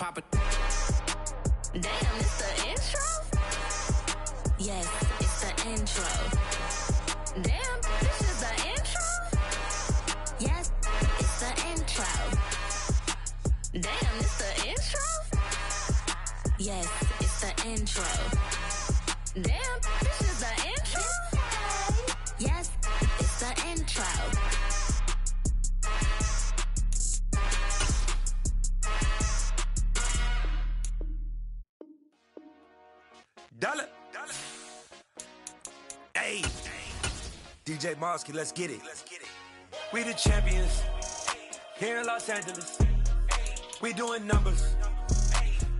pop it. Damn, it's the intro? Yes, it's the intro. Damn, this is the intro? Yes, it's the intro. Damn, it's the intro? Yes, it's the intro. Damn, this is the intro? Yes, it's the intro. Dollar. Hey. DJ Mosky, let's get it. We the champions here in Los Angeles. We doing numbers.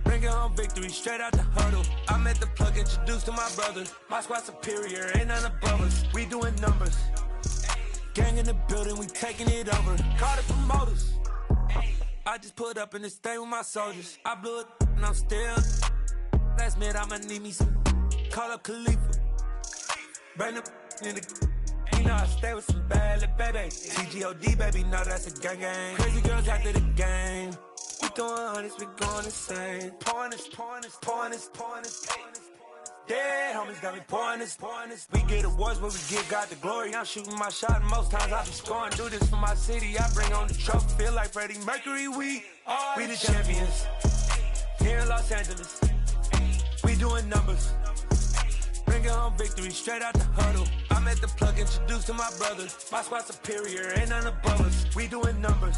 Bringing home victory straight out the huddle. I met the plug, introduced to my brother. My squad superior, ain't none above us. We doing numbers. Gang in the building, we taking it over. Call the promoters. I just put up in this thing with my soldiers. I blew it and I'm still. Last minute, I'ma need me some. Call up Khalifa. Bring them in the. You know I stay with some bad little baby. TGOD, baby, know that's a gang gang. Crazy girls after the game. We throwing hundreds, we going insane. Pouring this. Dead homies got me pouring this. We get awards, but we give God the glory. I'm shooting my shot, and most times I be scoring. Do this for my city, I bring on the trophy. Feel like Freddie Mercury, we the champions. Here in Los Angeles. We doing numbers. Bringing home victory straight out the huddle. I met the plug, introduced to my brother. My squad superior, ain't none above us. We doing numbers.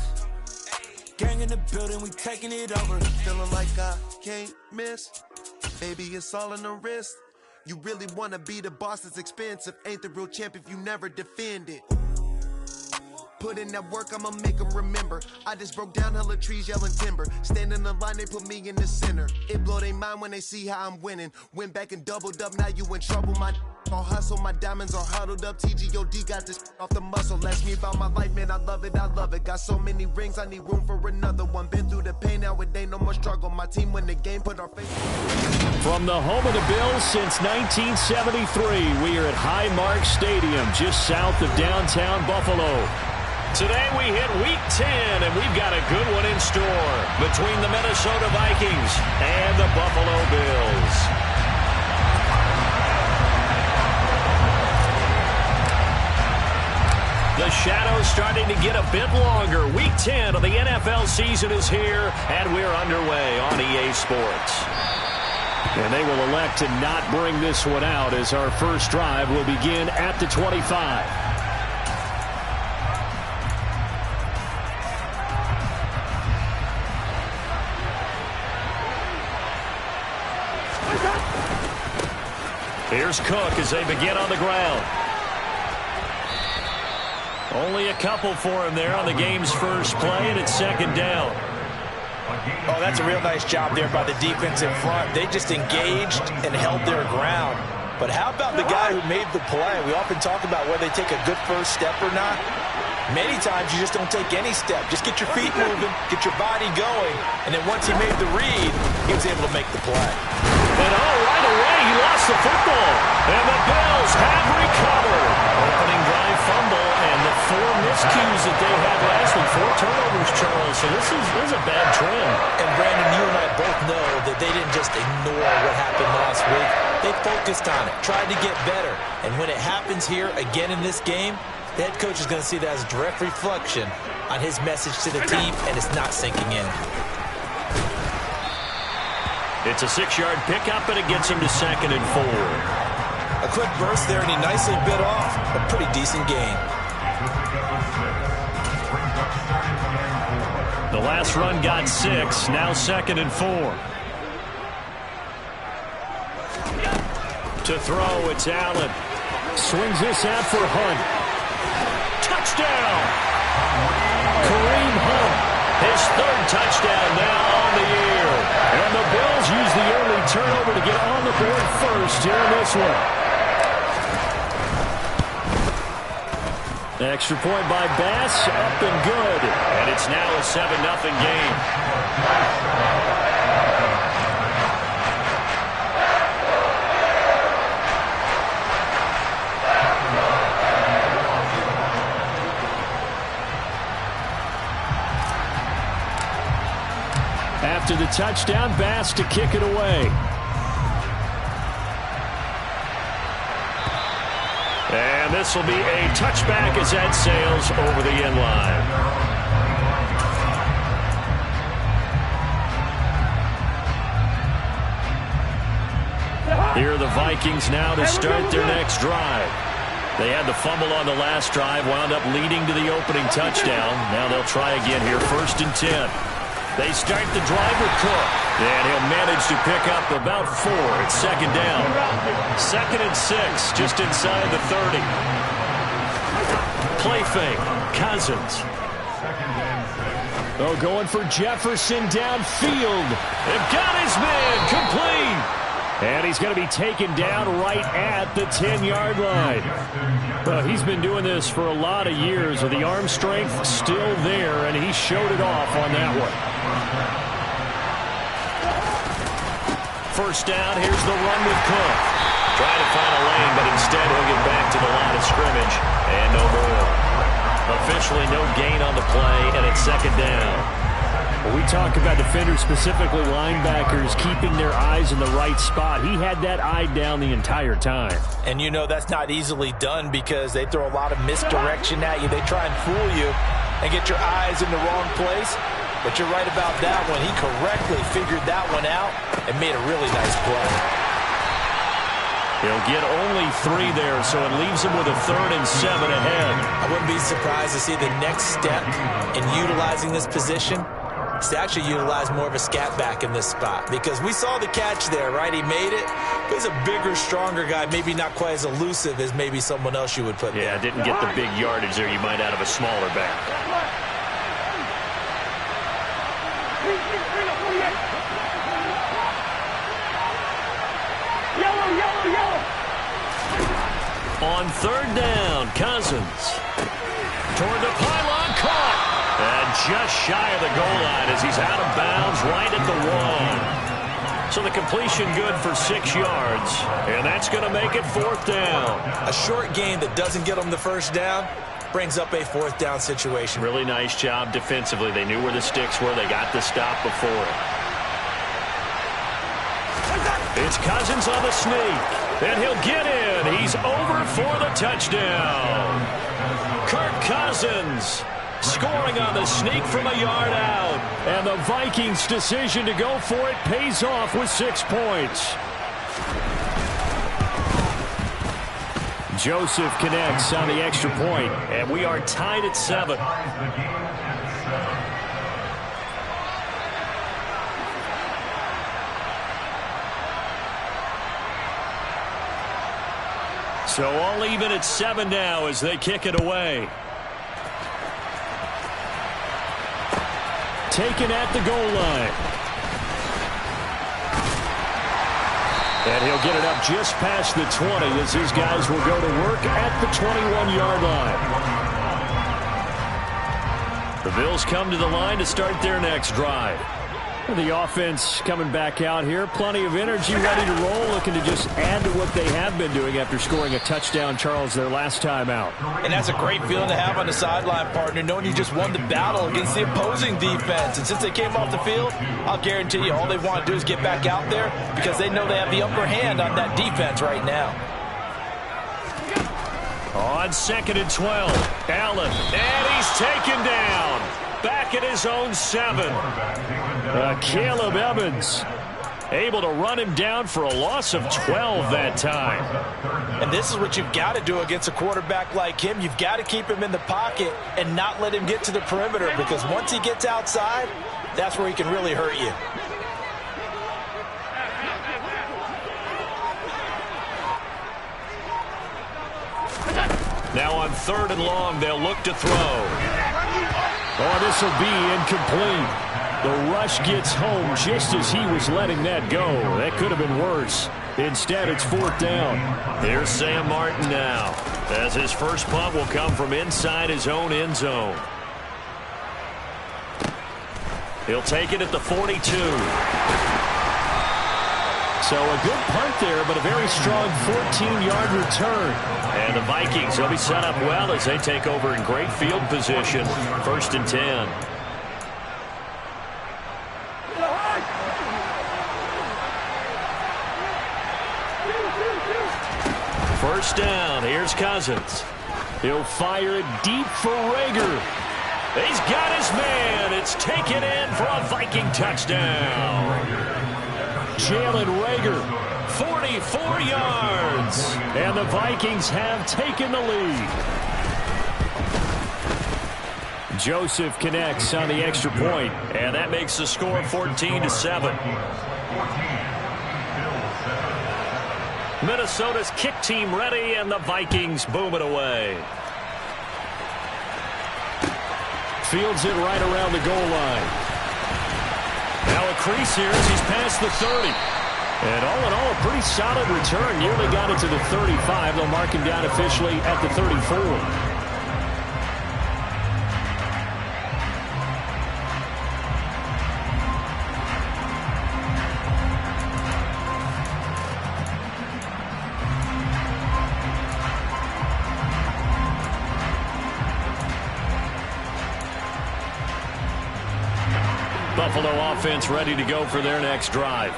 Gang in the building, we taking it over. Feeling like I can't miss. Baby, it's all in the wrist. You really wanna be the boss, it's expensive. Ain't the real champ if you never defend it. Put in that work, I'ma make them remember. I just broke down hella trees, yelling timber. Stand in the line, they put me in the center. It blow their mind when they see how I'm winning. Went back and doubled up, now you in trouble. My all hustle, my diamonds are huddled up. TGOD got this off the muscle. Ask me about my life, man, I love it. Got so many rings, I need room for another one. Been through the pain, now it ain't no more struggle. My team win the game, put our face. From the home of the Bills since 1973, we are at Highmark Stadium, just south of downtown Buffalo. Today we hit Week 10, and we've got a good one in store between the Minnesota Vikings and the Buffalo Bills. The shadow's starting to get a bit longer. Week 10 of the NFL season is here, and we're underway on EA Sports. And they will elect to not bring this one out as our first drive will begin at the 25. Here's Cook as they begin on the ground. Only a couple for him there on the game's first play, and it's second down. Oh, that's a real nice job there by the defense in front. They just engaged and held their ground. But how about the guy who made the play? We often talk about whether they take a good first step or not. Many times you just don't take any step. Just get your feet moving, get your body going, and then once he made the read, he was able to make the play. And right away, he lost the football. And the Bills have recovered. Opening drive fumble, and the 4 miscues that they had last week, 4 turnovers, Charles. So this is a bad trend. And Brandon, you and I both know that they didn't just ignore what happened last week. They focused on it, tried to get better. And when it happens here again in this game, the head coach is going to see that as a direct reflection on his message to the team, and it's not sinking in. It's a 6-yard pickup, and it gets him to 2nd and 4. A quick burst there, and he nicely bit off a pretty decent gain. The last run got 6, now 2nd and 4. To throw, it's Allen. Swings this out for Hunt. Touchdown! Kareem Hunt, his 3rd touchdown now on the year. And the Bills use the early turnover to get on the board first here in this one. Extra point by Bass, up and good. And it's now a 7-0 game. After the touchdown. Bass to kick it away. And this will be a touchback as that sails over the end line. Here are the Vikings now to start their next drive. They had the fumble on the last drive, wound up leading to the opening touchdown. Now they'll try again here, 1st and 10. They start the drive with Cook, and he'll manage to pick up about 4 at 2nd down. 2nd and 6, just inside the 30. Play fake, Cousins. Oh, going for Jefferson downfield. They've got his man, complete. And he's going to be taken down right at the 10-yard line. He's been doing this for a lot of years with the arm strength still there, and he showed it off on that one. 1st down, here's the run with Cook. Trying to find a lane, but instead he'll get back to the line of scrimmage, and no more. Officially no gain on the play, and it's 2nd down. When we talk about defenders, specifically linebackers, keeping their eyes in the right spot, he had that eye down the entire time. And you know that's not easily done because they throw a lot of misdirection at you. They try and fool you and get your eyes in the wrong place. But you're right about that one. He correctly figured that one out and made a really nice play. He'll get only 3 there, so it leaves him with a 3rd and 7 ahead. I wouldn't be surprised to see the next step in utilizing this position is to actually utilize more of a scat back in this spot. Because we saw the catch there, right? He made it. But he's a bigger, stronger guy, maybe not quite as elusive as maybe someone else you would put there. Yeah, didn't get the big yardage there you might out of a smaller back. On 3rd down, Cousins. Toward the pylon, caught. And just shy of the goal line as he's out of bounds right at the 1. So the completion good for 6 yards. And that's going to make it 4th down. A short game that doesn't get them the 1st down brings up a 4th down situation. Really nice job defensively. They knew where the sticks were. They got the stop before it. It's Cousins on the sneak. And he'll get in. He's over for the touchdown. Kirk Cousins scoring on the sneak from a yard out. And the Vikings' decision to go for it pays off with 6 points. Joseph connects on the extra point, and we are tied at 7. So all even at 7 now as they kick it away. Taken at the goal line. And he'll get it up just past the 20 as his guys will go to work at the 21-yard line. The Bills come to the line to start their next drive. The offense coming back out here. Plenty of energy, ready to roll, looking to just add to what they have been doing after scoring a touchdown, Charles, their last time out. And that's a great feeling to have on the sideline, partner, knowing you just won the battle against the opposing defense. And since they came off the field, I'll guarantee you all they want to do is get back out there because they know they have the upper hand on that defense right now. On 2nd and 12, Allen, and he's taken down. Back at his own 7. Caleb Evans able to run him down for a loss of 12 that time. And this is what you've got to do against a quarterback like him. You've got to keep him in the pocket and not let him get to the perimeter because once he gets outside, that's where he can really hurt you. Now on 3rd and long, they'll look to throw. Oh, this will be incomplete. The rush gets home just as he was letting that go. That could have been worse. Instead, it's 4th down. Here's Sam Martin now, as his first punt will come from inside his own end zone. He'll take it at the 42. So a good punt there, but a very strong 14-yard return. And the Vikings will be set up well as they take over in great field position. 1st and 10. First down. Here's Cousins. He'll fire it deep for Rager. He's got his man. It's taken in for a Viking touchdown. Jalen Rager, 44 yards. And the Vikings have taken the lead. Joseph connects on the extra point, and that makes the score 14-7. Minnesota's kick team ready, and the Vikings boom it away. Fields it right around the goal line. Now a crease here as he's past the 30. And all in all, a pretty solid return. Nearly got it to the 35. They'll mark him down officially at the 34. Buffalo offense ready to go for their next drive.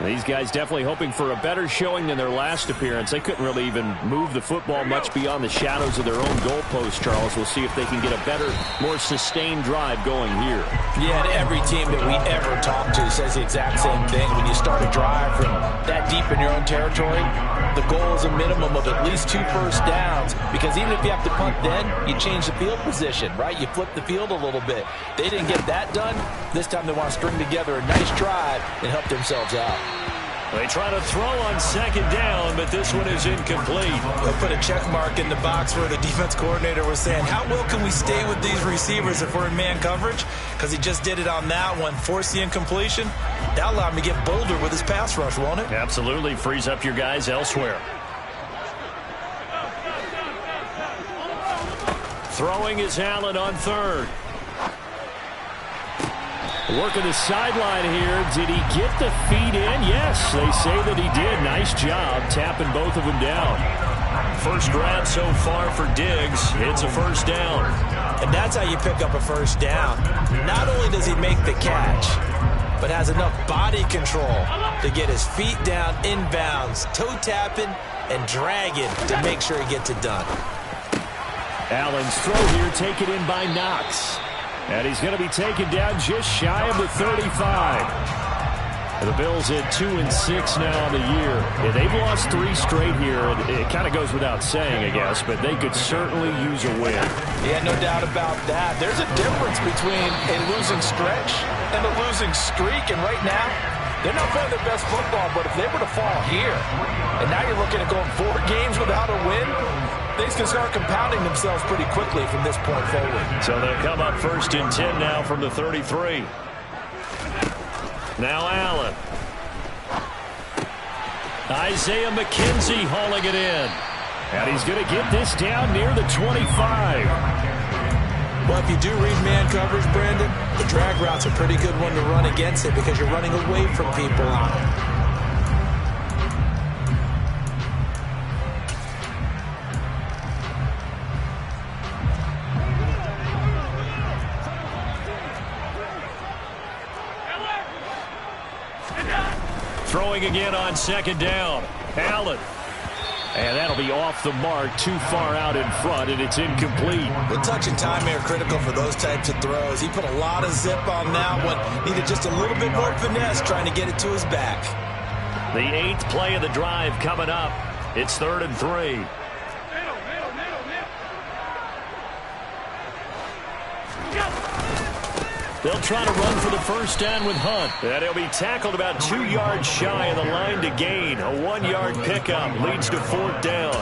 These guys definitely hoping for a better showing than their last appearance. They couldn't really even move the football much beyond the shadows of their own goalpost, Charles. We'll see if they can get a better, more sustained drive going here. Yeah, and every team that we ever talk to says the exact same thing. When you start a drive from that deep in your own territory, the goal is a minimum of at least 2 first downs, because even if you have to punt then, you change the field position, right? You flip the field a little bit. They didn't get that done. This time they want to string together a nice drive and help themselves out. They try to throw on second down, but this one is incomplete. They'll put a check mark in the box where the defense coordinator was saying, how well can we stay with these receivers if we're in man coverage? Because he just did it on that one, forced the incompletion. That allowed him to get bolder with his pass rush, won't it? Absolutely. Frees up your guys elsewhere. Throwing is Allen on third. Working the sideline here. Did he get the feet in? Yes, they say that he did. Nice job tapping both of them down. First grab so far for Diggs. It's a first down. And that's how you pick up a first down. Not only does he make the catch, but has enough body control to get his feet down inbounds, toe tapping and dragging to make sure he gets it done. Allen's throw here taken in by Knox. And he's going to be taken down just shy of the 35. And the Bills at 2-6 now on the year. And they've lost 3 straight here. It kind of goes without saying, I guess, but they could certainly use a win. Yeah, no doubt about that. There's a difference between a losing stretch and a losing streak. And right now, they're not playing their best football, but if they were to fall here, and now you're looking at going 4 games without a win, things can start compounding themselves pretty quickly from this point forward. So they'll come up 1st and 10 now from the 33. Now Allen. Isaiah McKenzie hauling it in. And he's going to get this down near the 25. Well, if you do read man coverage, Brandon, the drag route's a pretty good one to run against it because you're running away from people on it. Throwing again on second down. Allen. And that'll be off the mark, too far out in front, and it's incomplete. The touch and time are critical for those types of throws. He put a lot of zip on that one. Needed just a little bit more finesse trying to get it to his back. The 8th play of the drive coming up. It's 3rd and 3. They'll try to run for the first down with Hunt. And he'll be tackled about 2 yards shy of the line to gain. A 1-yard pickup leads to 4th down.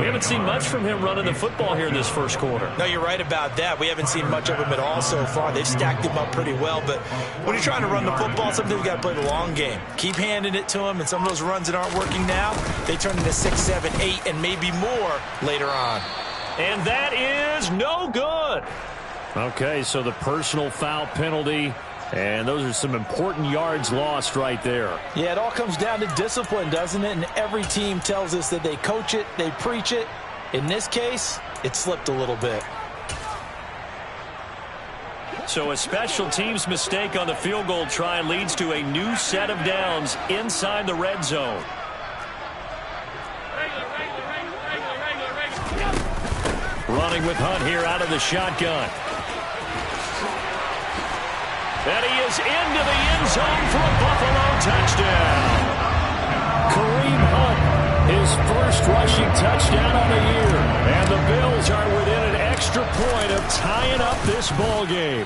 We haven't seen much from him running the football here in this first quarter. No, you're right about that. We haven't seen much of him at all so far. They've stacked him up pretty well. But when you're trying to run the football, sometimes you've got to play the long game. Keep handing it to him, and some of those runs that aren't working now, they turn into 6, 7, 8, and maybe more later on. And that is no good. Okay, so the personal foul penalty, and those are some important yards lost right there. Yeah, it all comes down to discipline, doesn't it? And every team tells us that they coach it, they preach it. In this case, it slipped a little bit. So a special teams mistake on the field goal try leads to a new set of downs inside the red zone. Running with Hunt here out of the shotgun. And he is into the end zone for a Buffalo touchdown. Kareem Hunt, his first rushing touchdown on the year. And the Bills are within an extra point of tying up this ball game.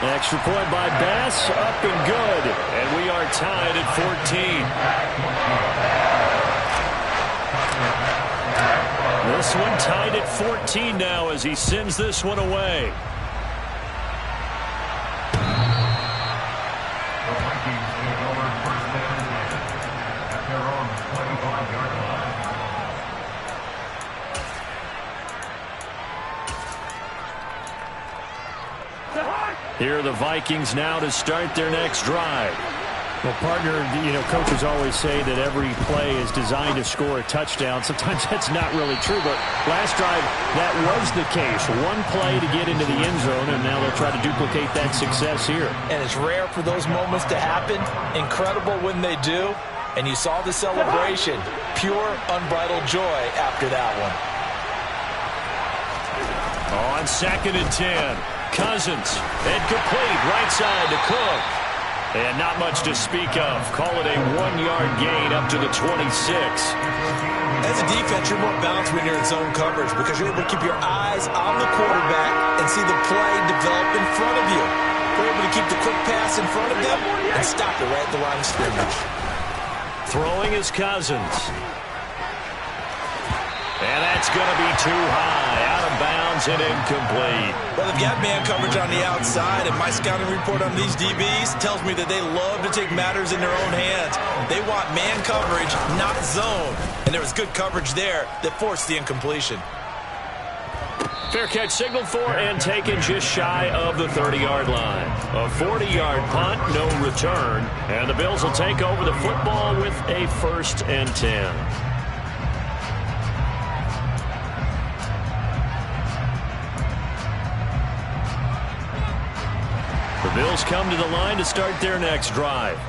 Extra point by Bass, up and good. And we are tied at 14. This one tied at 14 now as he sends this one away. Here are the Vikings now to start their next drive. Well, partner, coaches always say that every play is designed to score a touchdown. Sometimes that's not really true, but last drive, that was the case. One play to get into the end zone, and now they'll try to duplicate that success here. And it's rare for those moments to happen. Incredible when they do. And you saw the celebration. Pure, unbridled joy after that one. On 2nd and 10. Cousins, incomplete, right side to Cook. And not much to speak of. Call it a 1-yard gain up to the 26. As a defense, you're more balanced when you're in zone coverage because you're able to keep your eyes on the quarterback and see the play develop in front of you. You're able to keep the quick pass in front of them and stop it right at the line of scrimmage. Throwing is Cousins. And that's going to be too high. Out of bounds and incomplete. Well, they've got man coverage on the outside, and my scouting report on these DBs tells me that they love to take matters in their own hands. They want man coverage, not zone. And there was good coverage there that forced the incompletion. Fair catch signaled for and taken just shy of the 30-yard line. A 40-yard punt, no return. And the Bills will take over the football with a 1st and 10. The Bills come to the line to start their next drive.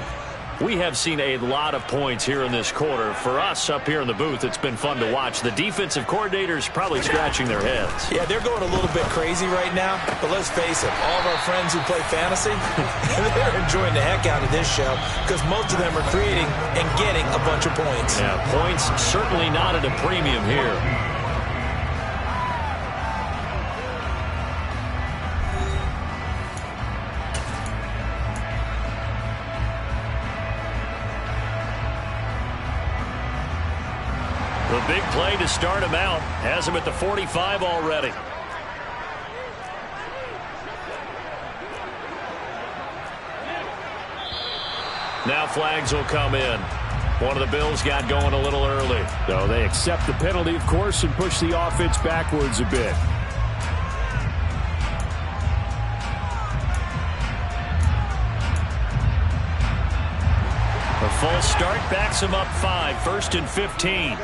We have seen a lot of points here in this quarter. For us up here in the booth, it's been fun to watch. The defensive coordinators probably scratching their heads. Yeah, they're going a little bit crazy right now. But let's face it, all of our friends who play fantasy, they're enjoying the heck out of this show because most of them are creating and getting a bunch of points. Yeah, points certainly not at a premium here. The big play to start him out. Has him at the 45 already. Now flags will come in. One of the Bills got going a little early. So they accept the penalty, of course, and push the offense backwards a bit. A false start backs him up 5. 1st and 15.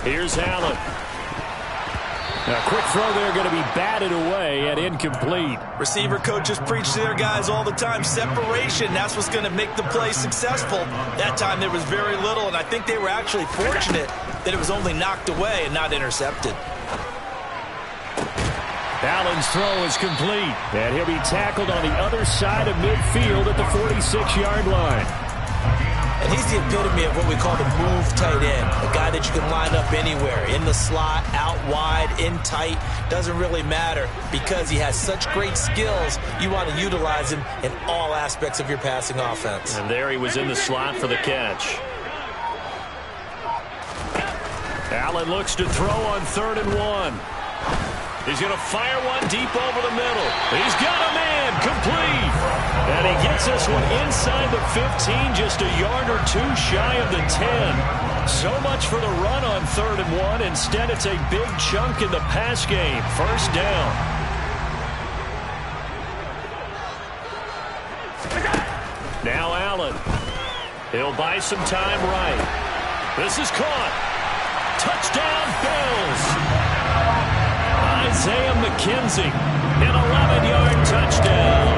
Here's Allen. A quick throw there going to be batted away and incomplete. Receiver coaches preach to their guys all the time. Separation, that's what's going to make the play successful. That time there was very little, and I think they were actually fortunate that it was only knocked away and not intercepted. Allen's throw is complete. And he'll be tackled on the other side of midfield at the 46-yard line. And he's the epitome of what we call the move tight end. A guy that you can line up anywhere. In the slot, out wide, in tight. Doesn't really matter because he has such great skills. You want to utilize him in all aspects of your passing offense. And there he was in the slot for the catch. Allen looks to throw on 3rd and 1. He's going to fire one deep over the middle. He's got a man, complete. And he gets this one inside the 15, just a yard or two shy of the 10. So much for the run on 3rd and 1. Instead, it's a big chunk in the pass game. 1st down. Now Allen. He'll buy some time right. This is caught. Touchdown, Bills. Isaiah McKenzie, an 11-yard touchdown.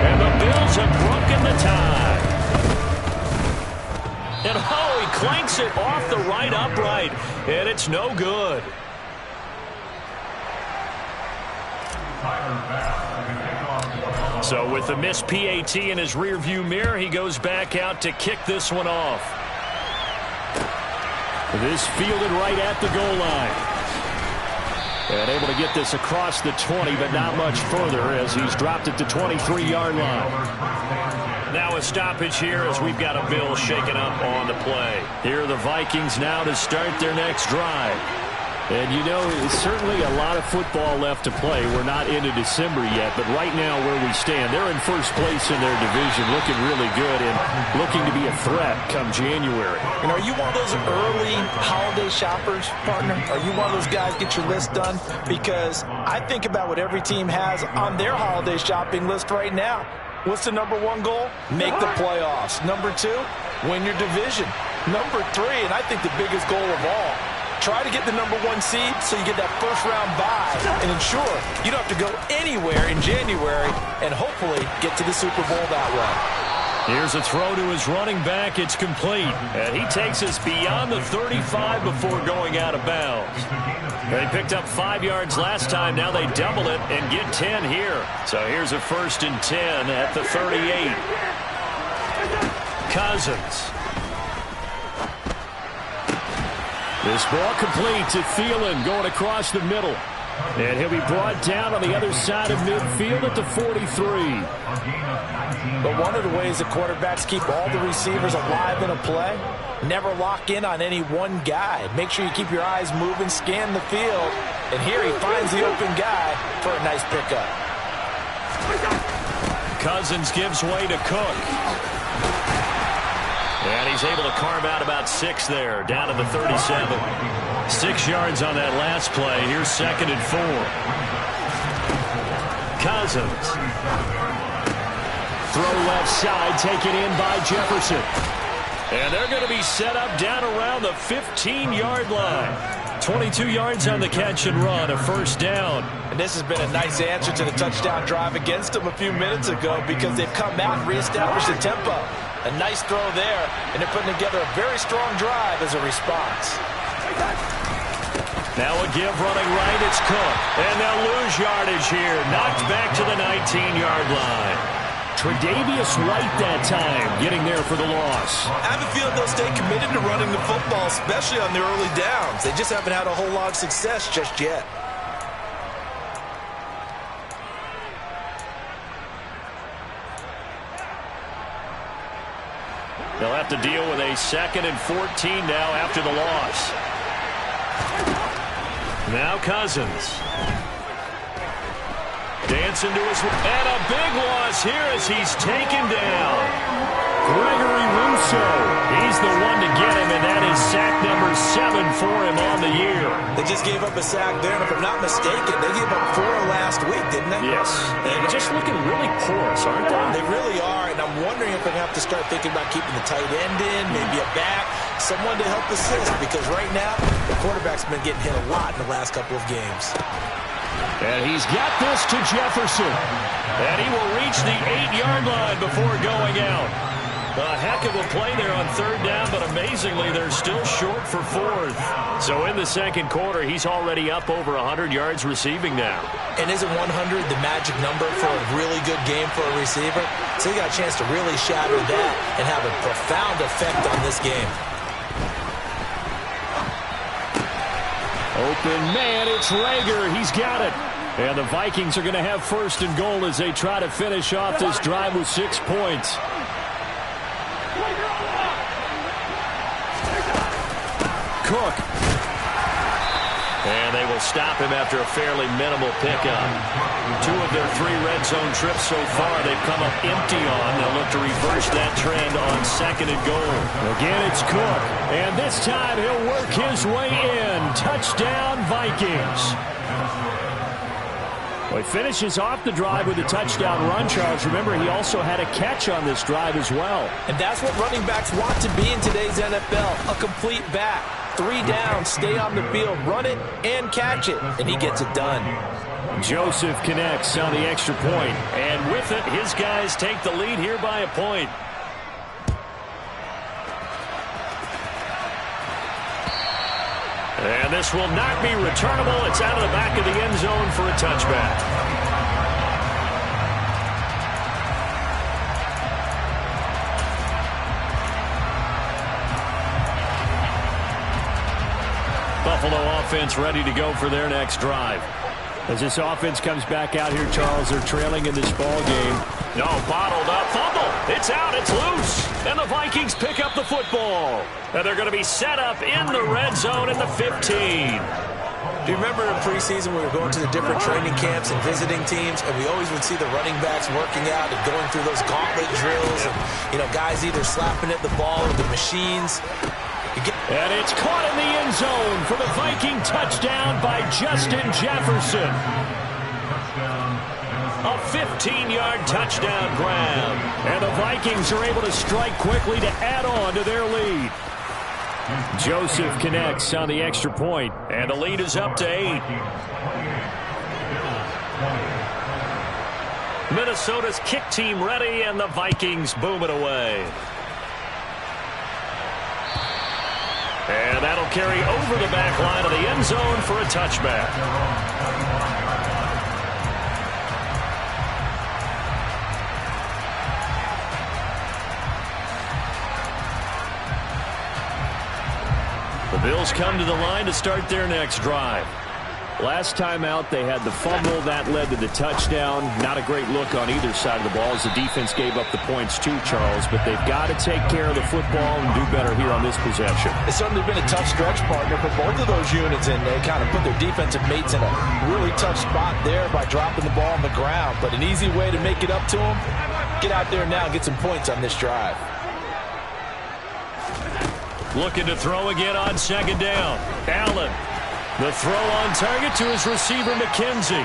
And the Bills have broken the tie. And he clanks it off the right upright, and it's no good. So with the missed PAT in his rearview mirror, he goes back out to kick this one off. This fielded right at the goal line. And able to get this across the 20, but not much further as he's dropped it to 23-yard line. Now a stoppage here as we've got a Bill shaken up on the play. Here are the Vikings now to start their next drive. And, you know, it's certainly a lot of football left to play. We're not into December yet, but right now where we stand, they're in first place in their division, looking really good and looking to be a threat come January. And are you one of those early holiday shoppers, partner? Are you one of those guys get your list done? Because I think about what every team has on their holiday shopping list right now. What's the number one goal? Make the playoffs. Number two, win your division. Number three, and I think the biggest goal of all, try to get the number one seed so you get that first-round bye and ensure you don't have to go anywhere in January and hopefully get to the Super Bowl that way. Here's a throw to his running back. It's complete. And he takes us beyond the 35 before going out of bounds. They picked up 5 yards last time. Now they double it and get 10 here. So here's a 1st and 10 at the 38. Cousins. This ball complete to Thielen going across the middle. And he'll be brought down on the other side of midfield at the 43. But one of the ways that quarterbacks keep all the receivers alive in a play, never lock in on any one guy. Make sure you keep your eyes moving, scan the field. And here he finds the open guy for a nice pickup. Cousins gives way to Cook. And he's able to carve out about 6 there, down to the 37. 6 yards on that last play. Here's 2nd and 4. Cousins. Throw left side, taken in by Jefferson. And they're going to be set up down around the 15-yard line. 22 yards on the catch and run, a 1st down. And this has been a nice answer to the touchdown drive against them a few minutes ago because they've come out and reestablished the tempo. A nice throw there, and they're putting together a very strong drive as a response. Now a give running right, it's Cook. And they'll lose yardage here. Knocked back to the 19-yard line. Tre'Davious White that time, getting there for the loss. I have a feeling they'll stay committed to running the football, especially on the early downs. They just haven't had a whole lot of success just yet. They'll have to deal with a 2nd and 14 now after the loss. Now Cousins. Dancing to his... And a big loss here as he's taken down. Gregory Rousseau. He's the one to get him, and that is sack number 7 for him on the year. They just gave up a sack there, and if I'm not mistaken, they gave up 4 last week, didn't they? Yes. And just looking really porous, aren't they? They really are, and I'm wondering if they're going to have to start thinking about keeping the tight end in, maybe a back, someone to help assist, because right now, the quarterback's been getting hit a lot in the last couple of games. And he's got this to Jefferson. And he will reach the 8-yard line before going out. A heck of a play there on 3rd down, but amazingly, they're still short for 4th. So in the 2nd quarter, he's already up over 100 yards receiving now. And isn't 100 the magic number for a really good game for a receiver? So he got a chance to really shatter that and have a profound effect on this game. Open man, it's Rager. He's got it. And the Vikings are going to have 1st and goal as they try to finish off this drive with 6 points. Cook. And they will stop him after a fairly minimal pickup. 2 of their 3 red zone trips so far they've come up empty on. They'll look to reverse that trend on 2nd and goal. Again, it's Cook. And this time he'll work his way in. Touchdown, Vikings. Well, he finishes off the drive with a touchdown run, Charles. Remember, he also had a catch on this drive as well. And that's what running backs want to be in today's NFL, a complete back. 3 down, stay on the field, run it, and catch it. And he gets it done. Joseph connects on the extra point. And with it, his guys take the lead here by a point. And this will not be returnable. It's out of the back of the end zone for a touchback. Buffalo offense ready to go for their next drive. As this offense comes back out here, Charles, they're trailing in this ball game. No, bottled up, fumble. It's out, it's loose. And the Vikings pick up the football. And they're going to be set up in the red zone at the 15. Do you remember in preseason we were going to the different training camps and visiting teams, and we always would see the running backs working out and going through those gauntlet drills, and guys either slapping at the ball or the machines. And it's caught in the end zone for the Viking touchdown by Justin Jefferson. A 15-yard touchdown grab. And the Vikings are able to strike quickly to add on to their lead. Joseph connects on the extra point, and the lead is up to 8. Minnesota's kick team ready, and the Vikings boom it away. And that'll carry over the back line of the end zone for a touchback. The Bills come to the line to start their next drive. Last time out, they had the fumble. That led to the touchdown. Not a great look on either side of the ball as the defense gave up the points too, Charles. But they've got to take care of the football and do better here on this possession. It's certainly been a tough stretch, partner, for both of those units, and they kind of put their defensive mates in a really tough spot there by dropping the ball on the ground. But an easy way to make it up to them, get out there now and get some points on this drive. Looking to throw again on second down. Allen. The throw on target to his receiver, McKenzie.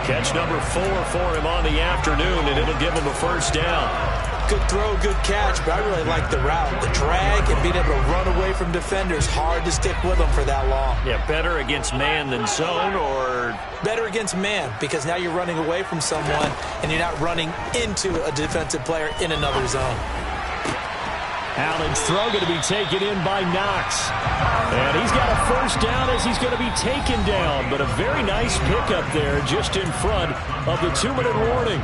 Catch number 4 for him on the afternoon, and it'll give him a first down. Good throw, good catch, but I really like the route. The drag and being able to run away from defenders, hard to stick with them for that long. Yeah, better against man than zone, or? Better against man, because now you're running away from someone, and you're not running into a defensive player in another zone. Allen's throw going to be taken in by Knox. And he's got a first down as he's going to be taken down. But a very nice pickup there just in front of the 2-minute warning.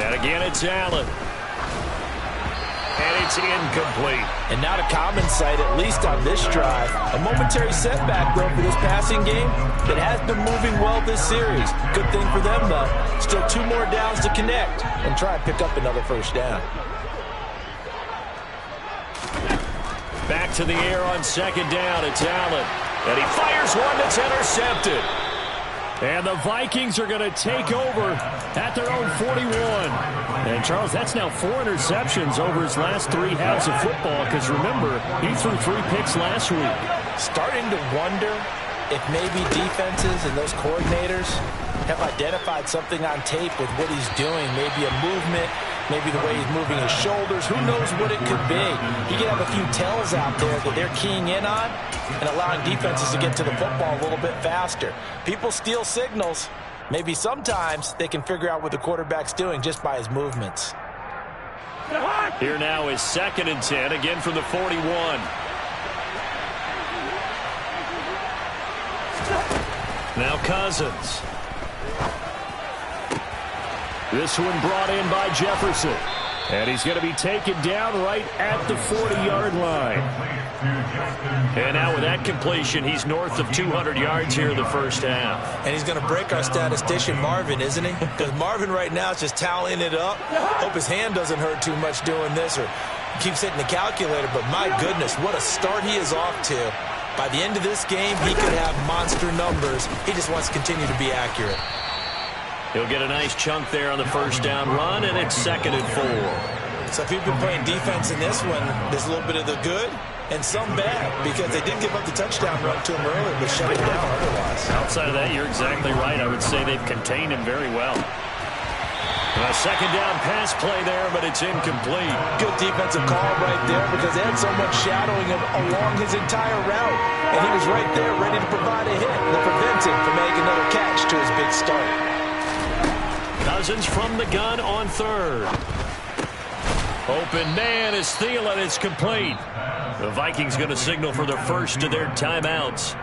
And again, it's Allen. And it's incomplete. And not a common sight, at least on this drive. A momentary setback, though, for this passing game that has been moving well this series. Good thing for them, though. Still 2 more downs to connect and try and pick up another first down. Back to the air on second down. It's Allen. And he fires one that's intercepted. And the Vikings are going to take over at their own 41. And, Charles, that's now 4 interceptions over his last 3 halves of football. Because, remember, he threw 3 picks last week. Starting to wonder if maybe defenses and those coordinators have identified something on tape with what he's doing. Maybe a movement, maybe the way he's moving his shoulders. Who knows what it could be? He could have a few tells out there that they're keying in on and allowing defenses to get to the football a little bit faster. People steal signals. Maybe sometimes they can figure out what the quarterback's doing just by his movements. Here now is 2nd and 10, again from the 41. Now Cousins. This one brought in by Jefferson. And he's going to be taken down right at the 40-yard line. And now with that completion, he's north of 200 yards here in the first half. And he's going to break our statistician Marvin, isn't he? Because Marvin right now is just tallying it up. Hope his hand doesn't hurt too much doing this or keeps hitting the calculator. But my goodness, what a start he is off to. By the end of this game, he could have monster numbers. He just wants to continue to be accurate. He'll get a nice chunk there on the first down run, and it's 2nd and 4. So if you've been playing defense in this one, there's a little bit of the good and some bad, because they did give up the touchdown run to him earlier, but shut it down otherwise. Outside of that, you're exactly right. I would say they've contained him very well. A second down pass play there, but it's incomplete. Good defensive call right there because they had so much shadowing him along his entire route. And he was right there ready to provide a hit that prevents him from making another catch to his big start. Cousins from the gun on third. Open man is Thielen. It's complete. The Vikings going to signal for the first of their timeouts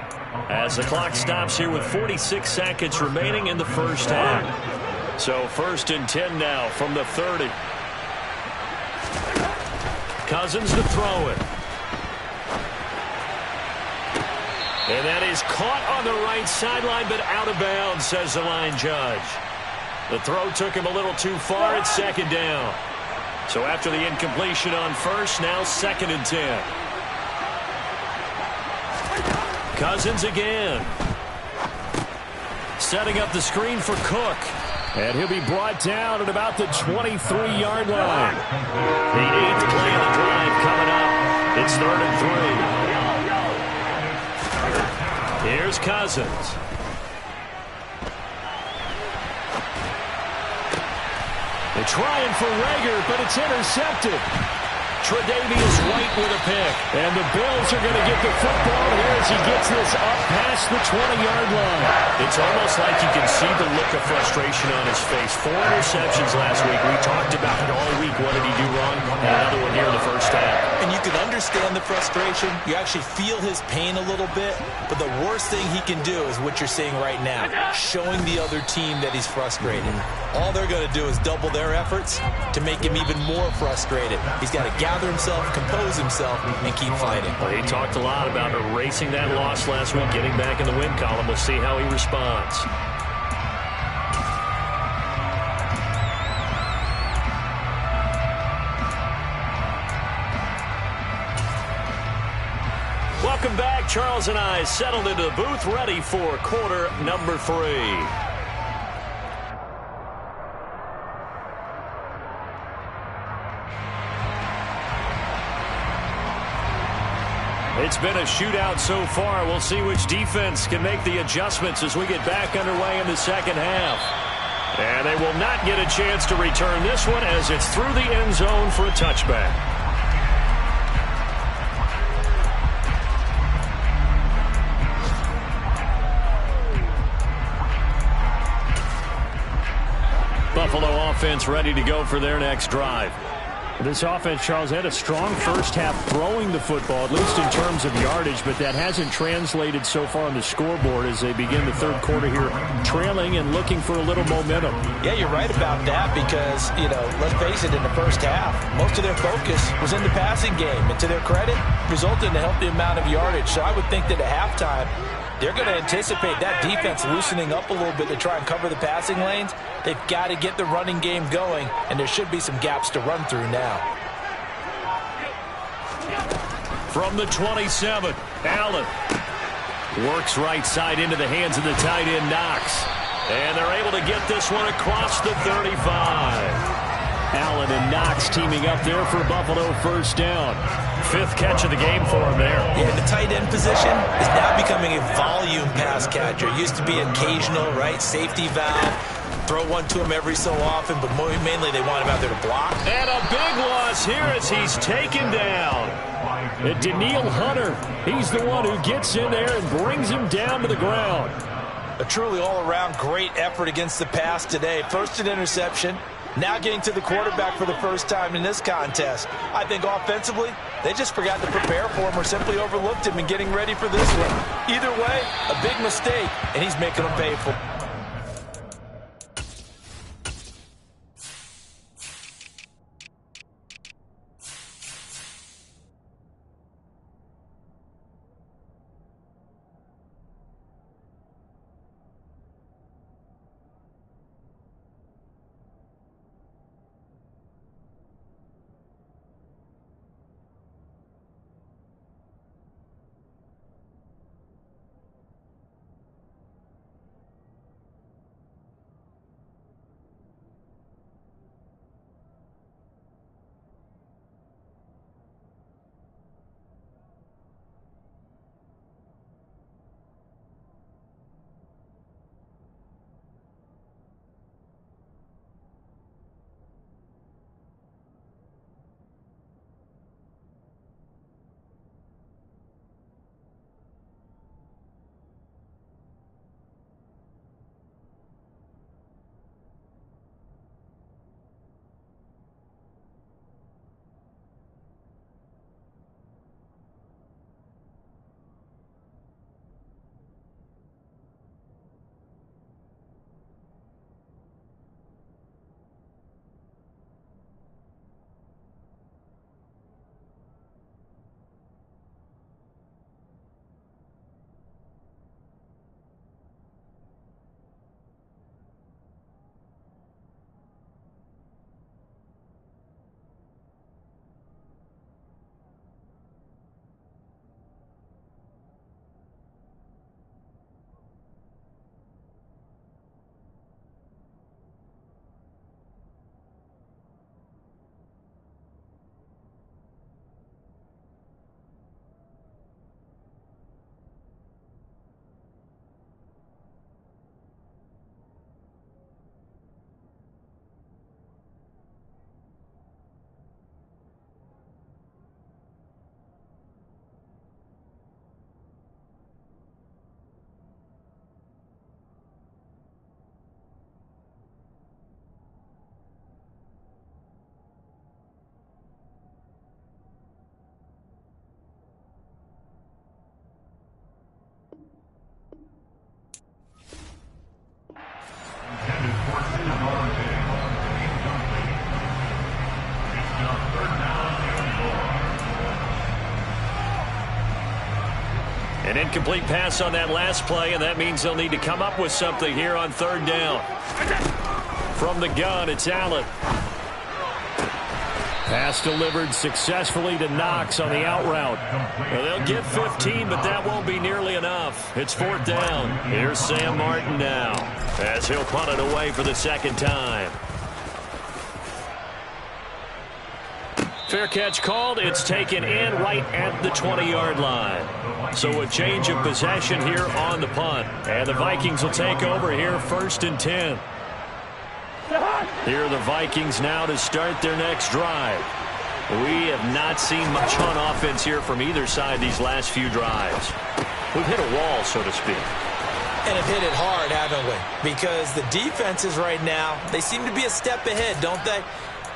as the clock stops here with 46 seconds remaining in the first half. So 1st and 10 now from the 30. Cousins to throw it. And that is caught on the right sideline, but out of bounds, says the line judge. The throw took him a little too far. It's second down. So after the incompletion on first, now 2nd and 10. Cousins again. Setting up the screen for Cook. And he'll be brought down at about the 23-yard line. The 8th play of the drive coming up. It's 3rd and 3. Here's Cousins. They're trying for Rager, but it's intercepted. Tre'Davious White with a pick. And the Bills are going to get the football here as he gets this up past the 20-yard line. It's almost like you can see the look of frustration on his face. 4 interceptions last week. We talked about it all week. What did he do wrong? And another one here in the first half. And you can understand the frustration. You actually feel his pain a little bit. But the worst thing he can do is what you're seeing right now, showing the other team that he's frustrated. All they're going to do is double their efforts to make him even more frustrated. He's got to gather himself, compose himself, and keep fighting. Well, he talked a lot about erasing that loss last week, getting back in the win column. We'll see how he responds. Welcome back. Charles and I settled into the booth, ready for quarter number 3. It's been a shootout so far. We'll see which defense can make the adjustments as we get back underway in the second half. And they will not get a chance to return this one as it's through the end zone for a touchback. Buffalo offense ready to go for their next drive. This offense, Charles, had a strong first half throwing the football, at least in terms of yardage, but that hasn't translated so far on the scoreboard as they begin the third quarter here, trailing and looking for a little momentum. Yeah, you're right about that because, let's face it, in the first half, most of their focus was in the passing game. And to their credit, resulted in a healthy amount of yardage. So I would think that at halftime, they're going to anticipate that defense loosening up a little bit to try and cover the passing lanes. They've got to get the running game going, and there should be some gaps to run through now. From the 27, Allen works right side into the hands of the tight end, Knox. And they're able to get this one across the 35. Allen and Knox teaming up there for Buffalo first down. 5th catch of the game for him there. Yeah, the tight end position is now becoming a volume pass catcher. It used to be occasional, right? Safety valve. Throw one to him every so often, but mainly they want him out there to block. And a big loss here as he's taken down. And Daniil Hunter, he's the one who gets in there and brings him down to the ground. A truly all-around great effort against the pass today. First an interception. Now getting to the quarterback for the first time in this contest. I think offensively, they just forgot to prepare for him or simply overlooked him in getting ready for this one. Either way, a big mistake, and he's making them pay for it. An incomplete pass on that last play, and that means they'll need to come up with something here on third down. From the gun, it's Allen. Pass delivered successfully to Knox on the out route. Well, they'll get 15, but that won't be nearly enough. It's fourth down. Here's Sam Martin now, as he'll punt it away for the second time. Fair catch called. It's taken in right at the 20-yard line. So a change of possession here on the punt. And the Vikings will take over here, 1st and 10. Here are the Vikings now to start their next drive. We have not seen much on offense here from either side these last few drives. We've hit a wall, so to speak. And have hit it hard, haven't we? Because the defenses right now, they seem to be a step ahead, don't they?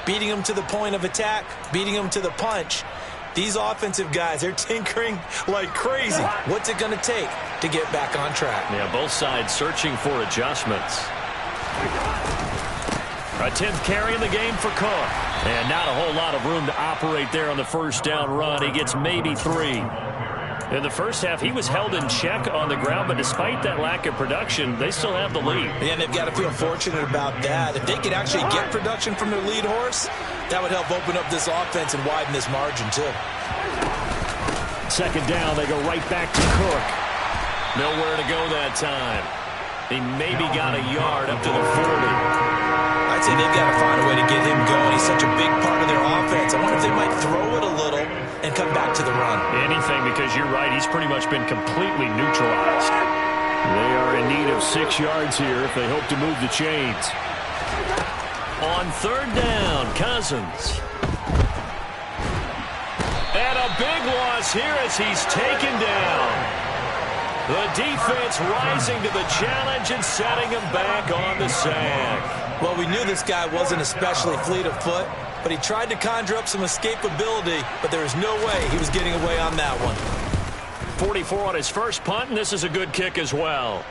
Beating them to the point of attack, beating them to the punch. These offensive guys, they're tinkering like crazy. What's it going to take to get back on track? Yeah, both sides searching for adjustments. A 10th carry in the game for Cook. And not a whole lot of room to operate there on the first down run. He gets maybe 3. In the first half, he was held in check on the ground, but despite that lack of production, they still have the lead. And they've got to feel fortunate about that. If they could actually get production from their lead horse, that would help open up this offense and widen this margin, too. Second down, they go right back to Cook. Nowhere to go that time. He maybe got a yard up to the 40. I'd say they've got to find a way to get him going. He's such a big part of their offense. I wonder if they might throw it a little and come back to the run. Anything, because you're right. He's pretty much been completely neutralized. They are in need of 6 yards here if they hope to move the chains. On third down, Cousins. And a big loss here as he's taken down. The defense rising to the challenge and setting him back on the sack. Well, we knew this guy wasn't especially fleet of foot, but he tried to conjure up some escapability, but there was no way he was getting away on that one. 44 on his first punt, and this is a good kick as well.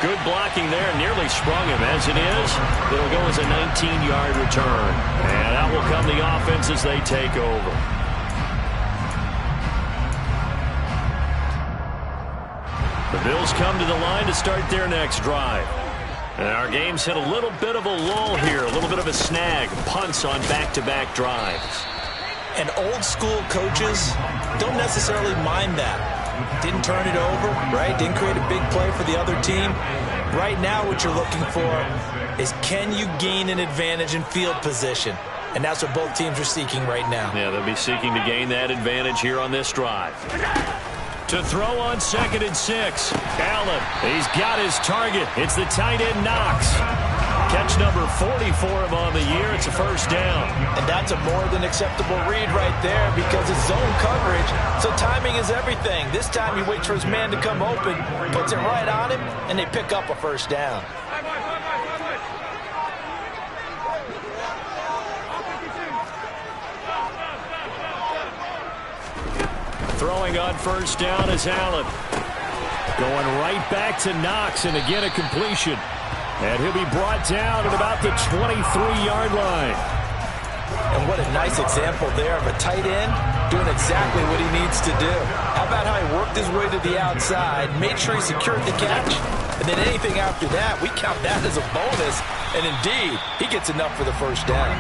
Good blocking there, nearly sprung him. As it is, it'll go as a 19-yard return. And out will come the offense as they take over. The Bills come to the line to start their next drive. And our game's hit a little bit of a lull here, a little bit of a snag. Punts on back-to-back drives. And old-school coaches don't necessarily mind that. Didn't turn it over, right? Didn't create a big play for the other team. Right now what you're looking for is, can you gain an advantage in field position? And that's what both teams are seeking right now. Yeah, they'll be seeking to gain that advantage here on this drive. To throw on 2nd and 6. Allen, he's got his target. It's the tight end Knox. Catch number 40 for him on the year. It's a first down. And that's a more than acceptable read right there because it's zone coverage, so timing is everything. This time he waits for his man to come open, puts it right on him, and they pick up a first down. Throwing on first down is Allen. Going right back to Knox, and again a completion. And he'll be brought down at about the 23-yard line. And what a nice example there of a tight end doing exactly what he needs to do. How about how he worked his way to the outside, made sure he secured the catch, and then anything after that, we count that as a bonus. And indeed, he gets enough for the first down.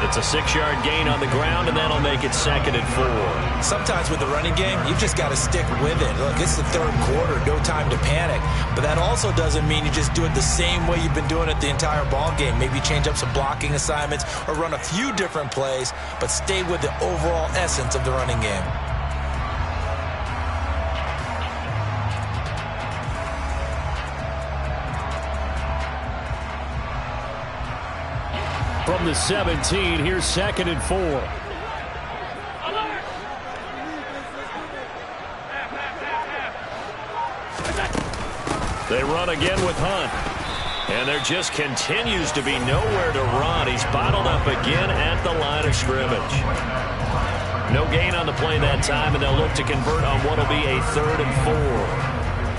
It's a 6-yard gain on the ground, and that'll make it 2nd and 4. Sometimes with the running game, you've just got to stick with it. Look, it's the third quarter, no time to panic. But that also doesn't mean you just do it the same way you've been doing it the entire ball game. Maybe change up some blocking assignments or run a few different plays, but stay with the overall essence of the running game. From the 17, here's 2nd and 4. They run again with Hunt. And there just continues to be nowhere to run. He's bottled up again at the line of scrimmage. No gain on the play that time, and they'll look to convert on what will be a 3rd and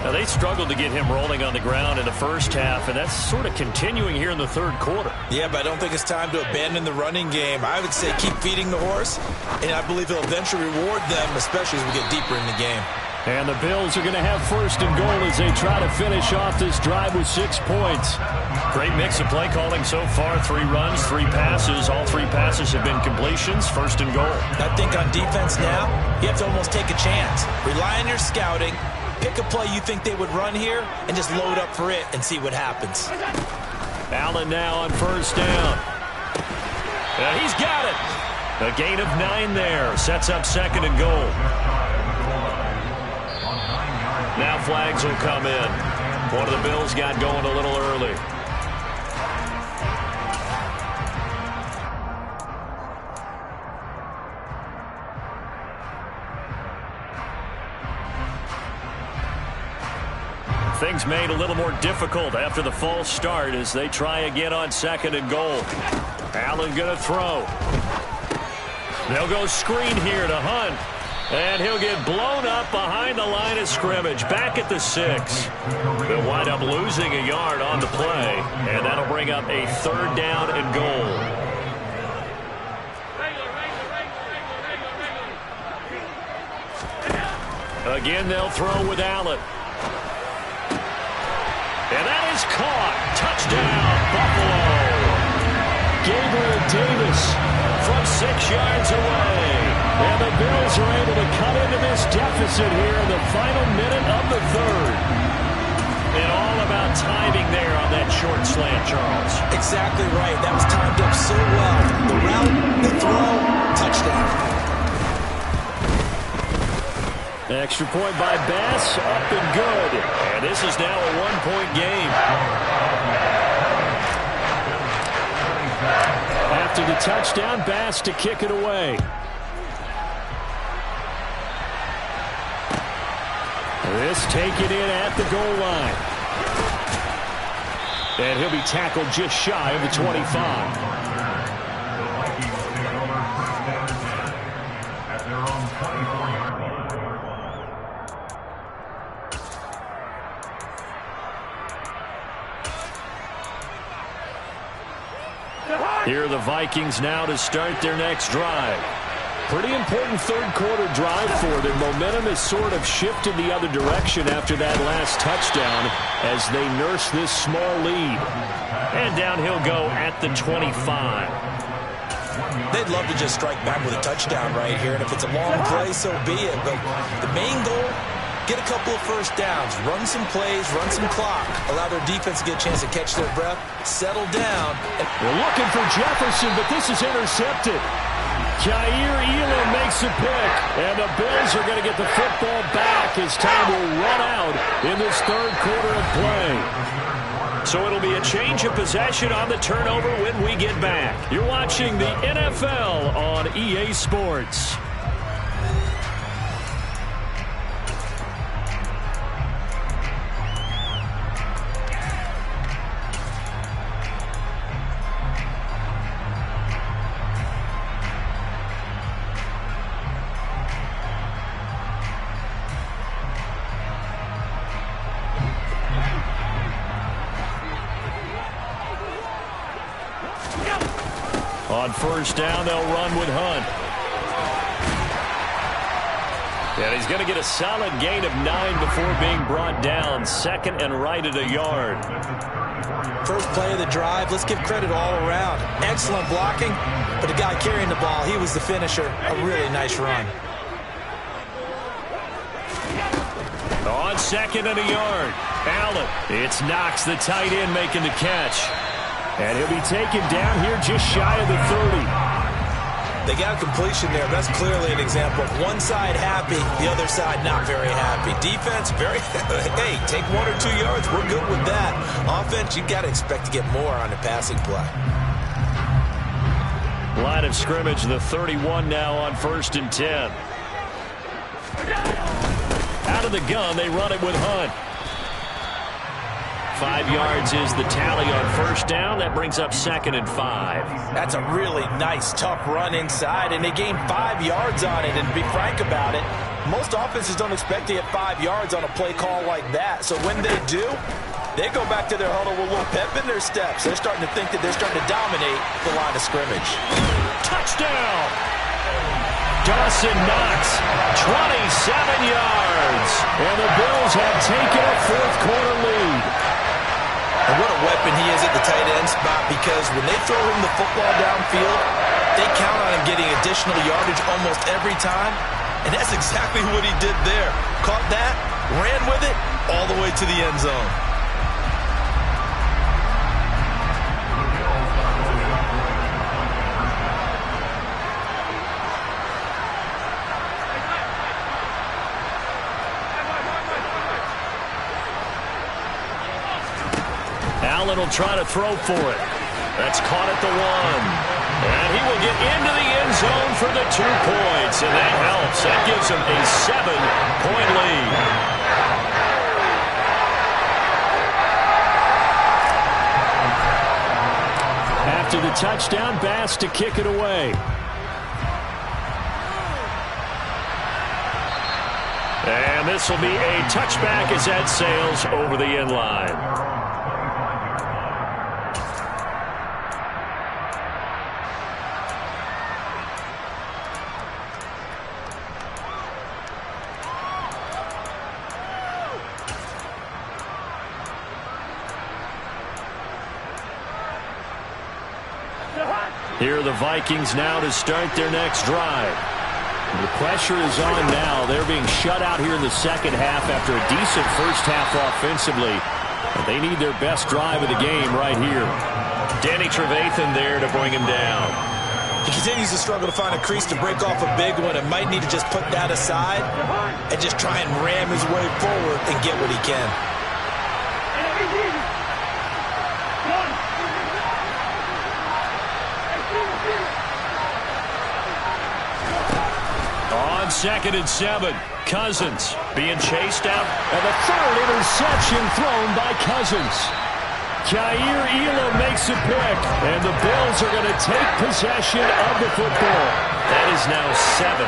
4. Now, they struggled to get him rolling on the ground in the first half, and that's sort of continuing here in the third quarter. Yeah, but I don't think it's time to abandon the running game. I would say keep feeding the horse, and I believe he'll eventually reward them, especially as we get deeper in the game. And the Bills are going to have first and goal as they try to finish off this drive with 6 points. Great mix of play calling so far. 3 runs, 3 passes. All 3 passes have been completions. First and goal. I think on defense now, you have to almost take a chance. Rely on your scouting. Pick a play you think they would run here and just load up for it and see what happens. Allen now on first down. He's got it. A gain of 9 there. Sets up second and goal. Now flags will come in. One of the Bills got going a little early. Things made a little more difficult after the false start as they try again on second and goal. Allen going to throw. They'll go screen here to Hunt. And he'll get blown up behind the line of scrimmage. Back at the 6. They'll wind up losing a yard on the play. And that'll bring up a third down and goal. Again, they'll throw with Allen. And that is caught. Touchdown, Buffalo. Gabriel Davis from 6 yards away. And the Bills are able to cut into this deficit here in the final minute of the third. And all about timing there on that short slant, Charles. Exactly right. That was timed up so well. The route, the throw, touchdown. Extra point by Bass, up and good. And this is now a 1-point game. After the touchdown, Bass to kick it away. This taken in at the goal line. And he'll be tackled just shy of the 25. Here are the Vikings now to start their next drive. Pretty important third quarter drive for them. Momentum has sort of shifted the other direction after that last touchdown as they nurse this small lead. And down he'll go at the 25. They'd love to just strike back with a touchdown right here, and if it's a long play, so be it. But the main goal, get a couple of first downs, run some plays, run some clock, allow their defense to get a chance to catch their breath, settle down. They're looking for Jefferson, but this is intercepted. Jair Elam makes a pick, and the Bills are going to get the football back as time will run out in this third quarter of play. So it'll be a change of possession on the turnover when we get back. You're watching the NFL on EA Sports. On first down, they'll run with Hunt. And he's going to get a solid gain of 9 before being brought down. Second and right at a yard. First play of the drive, let's give credit all around. Excellent blocking, but the guy carrying the ball, he was the finisher. A really nice run. On second and a yard, Allen. It's Knox, the tight end, making the catch. And he'll be taken down here just shy of the 30. They got a completion there. That's clearly an example of one side happy, the other side not very happy. Defense, very, hey, take 1 or 2 yards. We're good with that. Offense, you got to expect to get more on the passing play. Line of scrimmage, the 31 now on first and 10. Out of the gun, they run it with Hunt. 5 yards is the tally on first down. That brings up 2nd and 5. That's a really nice, tough run inside, and they gained 5 yards on it. And to be frank about it, most offenses don't expect to get 5 yards on a play call like that. So when they do, they go back to their huddle with a little pep in their steps. They're starting to think that they're starting to dominate the line of scrimmage. Touchdown! Dawson Knox, 27 yards. And the Bills have taken a fourth-quarter lead. And what a weapon he is at the tight end spot, because when they throw him the football downfield, they count on him getting additional yardage almost every time. And that's exactly what he did there. Caught that, ran with it, all the way to the end zone. Allen will try to throw for it. That's caught at the 1. And he will get into the end zone for the 2 points. And that helps. That gives him a 7-point lead. After the touchdown, Bass to kick it away. And this will be a touchback as that sails over the end line. Here are the Vikings now to start their next drive. The pressure is on now. They're being shut out here in the second half after a decent first half offensively. But they need their best drive of the game right here. Danny Trevathan there to bring him down. He continues to struggle to find a crease to break off a big one, and might need to just put that aside and just try and ram his way forward and get what he can. On 2nd and 7, Cousins being chased out, and the 3rd interception thrown by Cousins. Jair Elam makes a pick, and the Bills are going to take possession of the football. That is now 7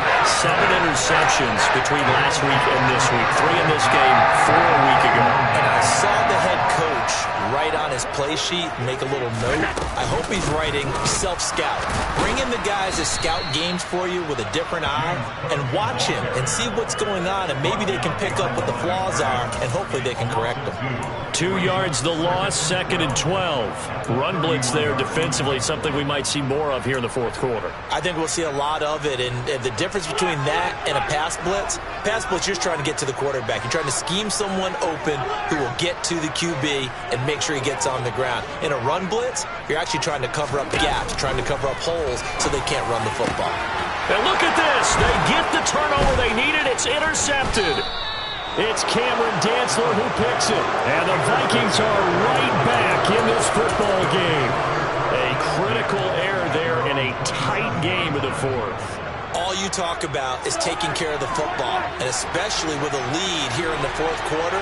interceptions between last week and this week. 3 in this game, 4 a week ago. And I saw the head coach write on his play sheet, make a little note. I hope he's writing self-scout. Bring in the guys that scout games for you with a different eye and watch him and see what's going on, and maybe they can pick up what the flaws are, and hopefully they can correct them. 2 yards the loss, 2nd and 12. Run blitz there defensively, something we might see more of here in the fourth quarter. I think we'll see a lot of it, and the difference between that and a pass blitz, you're just trying to get to the quarterback. You're trying to scheme someone open who will get to the QB and make sure he gets on the ground. In a run blitz, you're actually trying to cover up gaps, trying to cover up holes so they can't run the football. And look at this. They get the turnover they needed. It's intercepted. It's Cameron Dantzler who picks it. And the Vikings are right back in this football game. A critical error there in a tight game in the fourth. All you talk about is taking care of the football, and especially with a lead here in the fourth quarter,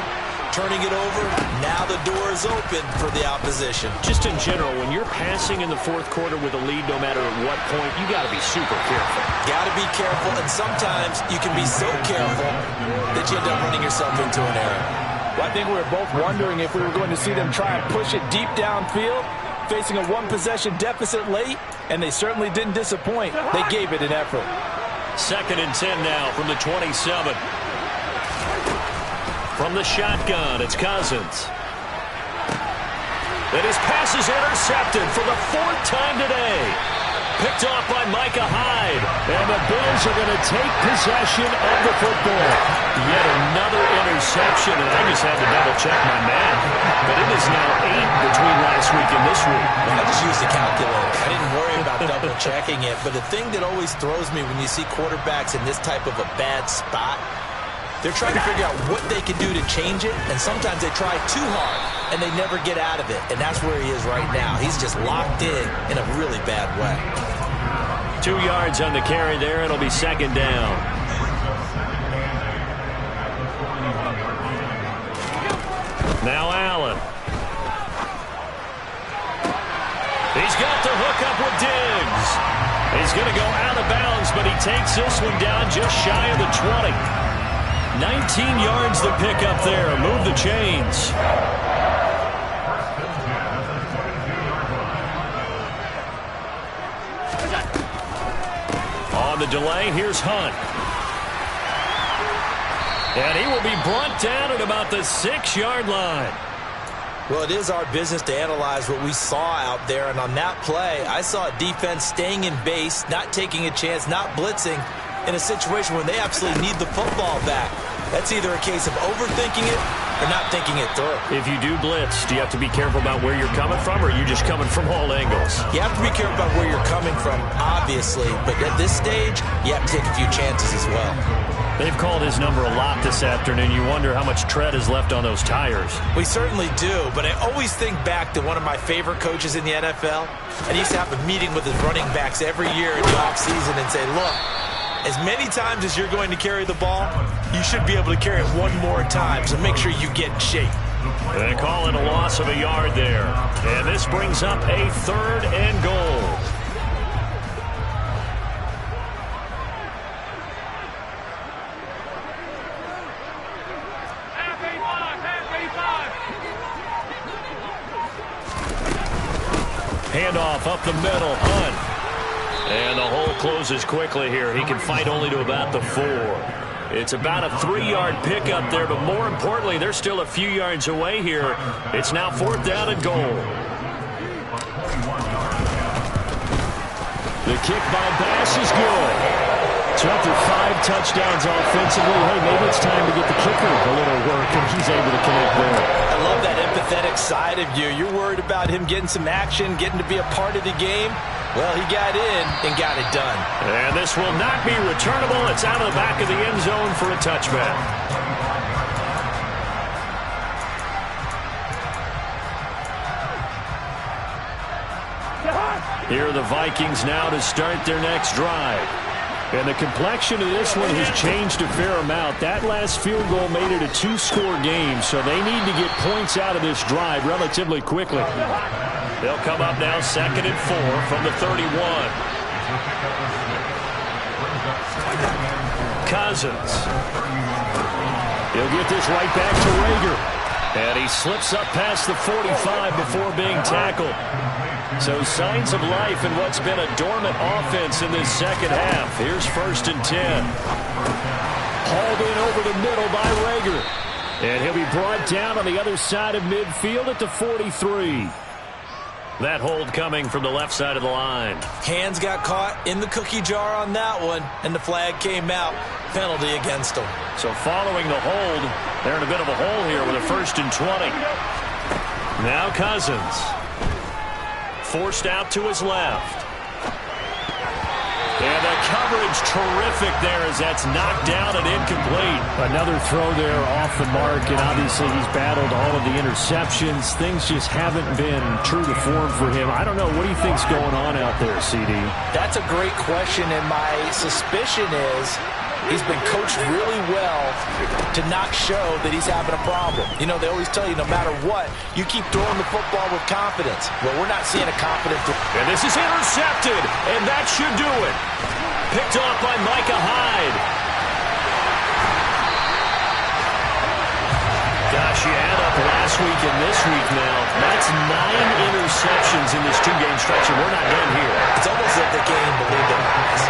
turning it over, now the door is open for the opposition. Just in general, when you're passing in the fourth quarter with a lead, no matter at what point, you got to be super careful. Got to be careful, and sometimes you can be so careful that you end up running yourself into an error. Well, I think we were both wondering if we were going to see them try and push it deep downfield, facing a one-possession deficit late, and they certainly didn't disappoint. They gave it an effort. 2nd and 10 now from the 27. From the shotgun, it's Cousins. And his pass is intercepted for the 4th time today. Picked off by Micah Hyde. And the Bills are going to take possession of the football. Yet another interception, and I just had to double-check my math. But it is now 8 between last week and this week. I just used the calculator. I didn't worry about double-checking it. But the thing that always throws me when you see quarterbacks in this type of a bad spot, they're trying to figure out what they can do to change it, and sometimes they try too hard, and they never get out of it, and that's where he is right now. He's just locked in a really bad way. 2 yards on the carry there. It'll be 2nd down. Now Allen. up with Diggs. He's going to go out of bounds, but he takes this one down just shy of the 20. 19 yards to pick up there. Move the chains. On the delay, here's Hunt. And he will be brought down at about the 6-yard line. Well, it is our business to analyze what we saw out there. And on that play, I saw a defense staying in base, not taking a chance, not blitzing in a situation where they absolutely need the football back. That's either a case of overthinking it or not thinking it through. If you do blitz, do you have to be careful about where you're coming from, or are you just coming from all angles? You have to be careful about where you're coming from, obviously. But at this stage, you have to take a few chances as well. They've called his number a lot this afternoon. You wonder how much tread is left on those tires. We certainly do, but I always think back to one of my favorite coaches in the NFL. And he used to have a meeting with his running backs every year in the offseason and say, look, as many times as you're going to carry the ball, you should be able to carry it one more time, so make sure you get in shape. They call it a loss of a yard there. And this brings up a 3rd and goal. Handoff up the middle, Hunt. And the hole closes quickly here. He can fight only to about the 4. It's about a 3-yard pickup there, but more importantly, they're still a few yards away here. It's now 4th down and goal. The kick by Bass is good. So after 5 touchdowns offensively, hey, maybe it's time to get the kicker a little work, and he's able to connect there. I love that empathetic side of you. You're worried about him getting some action, getting to be a part of the game. Well, he got in and got it done. And this will not be returnable. It's out of the back of the end zone for a touchback. Here are the Vikings now to start their next drive. And the complexion of this one has changed a fair amount. That last field goal made it a 2-score game, so they need to get points out of this drive relatively quickly. They'll come up now 2nd and 4 from the 31. Cousins. He'll get this right back to Rager. And he slips up past the 45 before being tackled. So signs of life in what's been a dormant offense in this second half. Here's 1st and 10. Hauled in over the middle by Rager. And he'll be brought down on the other side of midfield at the 43. That hold coming from the left side of the line. Hands got caught in the cookie jar on that one, and the flag came out. Penalty against them. So following the hold, they're in a bit of a hole here with a 1st and 20. Now Cousins. Forced out to his left. And the coverage terrific there as that's knocked down and incomplete. Another throw there off the mark, and obviously he's battled all of the interceptions. Things just haven't been true to form for him. I don't know. What do you think's going on out there, CD? That's a great question, and my suspicion is he's been coached really well to not show that he's having a problem. You know, they always tell you no matter what, you keep throwing the football with confidence. Well, we're not seeing a confident. And this is intercepted, and that should do it. Picked off by Micah Hyde. Gosh, you add up last week and this week now. That's 9 interceptions in this 2-game stretch, and we're not done here. It's almost like they can't even believe their eyes.